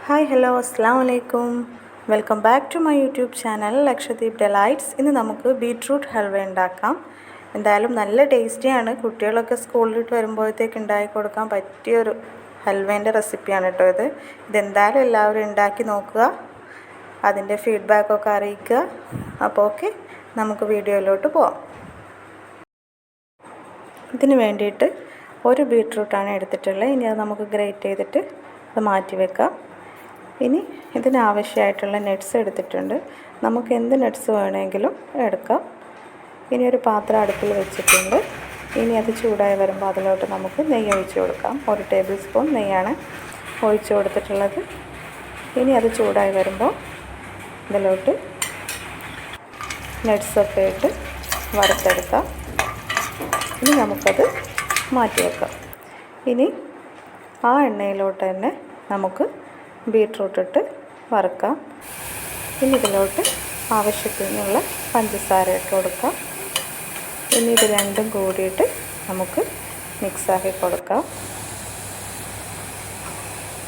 Hi hello അസ്സാം വലൈക്കും. Welcome back to my YouTube channel Lakshadweep delights. ഇന്ന് നമുക്ക് ബീട്രൂട്ട് ഹൽവ ഉണ്ടാക്കാം. എന്തായാലും നല്ല ടേസ്റ്റിയാണ്. കുട്ടികളൊക്കെ സ്കൂളിലിട്ട് വരുമ്പോഴത്തേക്ക് ഉണ്ടാക്കി കൊടുക്കാൻ പറ്റിയൊരു ഹൽവേൻ്റെ റെസിപ്പിയാണ് കേട്ടോ ഇത്. ഇതെന്തായാലും എല്ലാവരും ഉണ്ടാക്കി നോക്കുക, അതിൻ്റെ ഫീഡ്ബാക്കൊക്കെ അറിയിക്കുക. അപ്പോൾ ഓക്കെ, നമുക്ക് വീഡിയോയിലോട്ട് പോവാം. ഇതിന് വേണ്ടിയിട്ട് ഒരു ബീട്രൂട്ടാണ് എടുത്തിട്ടുള്ളത്. ഇനി അത് നമുക്ക് ഗ്രേറ്റ് ചെയ്തിട്ട് അത് മാറ്റി വെക്കാം. ഇനി ഇതിനാവശ്യമായിട്ടുള്ള നട്ട്സ് എടുത്തിട്ടുണ്ട്. നമുക്ക് എന്ത് നട്ട്സ് വേണമെങ്കിലും എടുക്കാം. ഇനി ഒരു പാത്രം അടുപ്പിൽ വെച്ചിട്ടുണ്ട്. ഇനി അത് ചൂടായി വരുമ്പോൾ അതിലോട്ട് നമുക്ക് നെയ്യ് ഒഴിച്ച് കൊടുക്കാം. 1 ടേബിൾ സ്പൂൺ നെയ്യാണ് ഒഴിച്ച് കൊടുത്തിട്ടുള്ളത്. ഇനി അത് ചൂടായി വരുമ്പോൾ ഇതിലോട്ട് നട്ട്സൊക്കെ ഇട്ട് വറുത്തെടുക്കാം. ഇനി നമുക്കത് മാറ്റി വെക്കാം. ഇനി ആ എണ്ണയിലോട്ട് തന്നെ നമുക്ക് ബീട്രൂട്ട് ഇട്ട് വറുക്കാം. ഇനി ഇതിലോട്ട് ആവശ്യത്തിനുള്ള പഞ്ചസാര ഇട്ട് കൊടുക്കാം. ഇനി ഇത് രണ്ടും കൂടിയിട്ട് നമുക്ക് മിക്സാക്കി കൊടുക്കാം.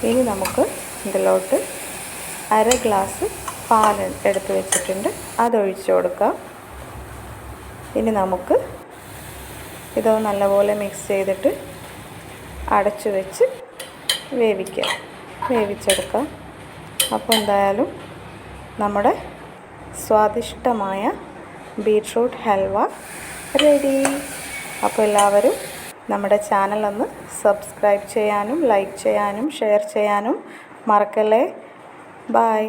ഇനി നമുക്ക് ഇതിലോട്ട് 1/2 ഗ്ലാസ് പാൽ എടുത്ത് വെച്ചിട്ടുണ്ട്, അതൊഴിച്ച് കൊടുക്കാം. ഇനി നമുക്ക് ഇത് നല്ലപോലെ മിക്സ് ചെയ്തിട്ട് അടച്ചു വെച്ച് വേവിച്ചെടുക്കാം. അപ്പോൾ എന്തായാലും നമ്മുടെ സ്വാദിഷ്ടമായ ബീട്രൂട്ട് ഹൽവ റെഡി. അപ്പോൾ എല്ലാവരും നമ്മുടെ ചാനലൊന്ന് സബ്സ്ക്രൈബ് ചെയ്യാനും ലൈക്ക് ചെയ്യാനും ഷെയർ ചെയ്യാനും മറക്കല്ലേ. ബൈ.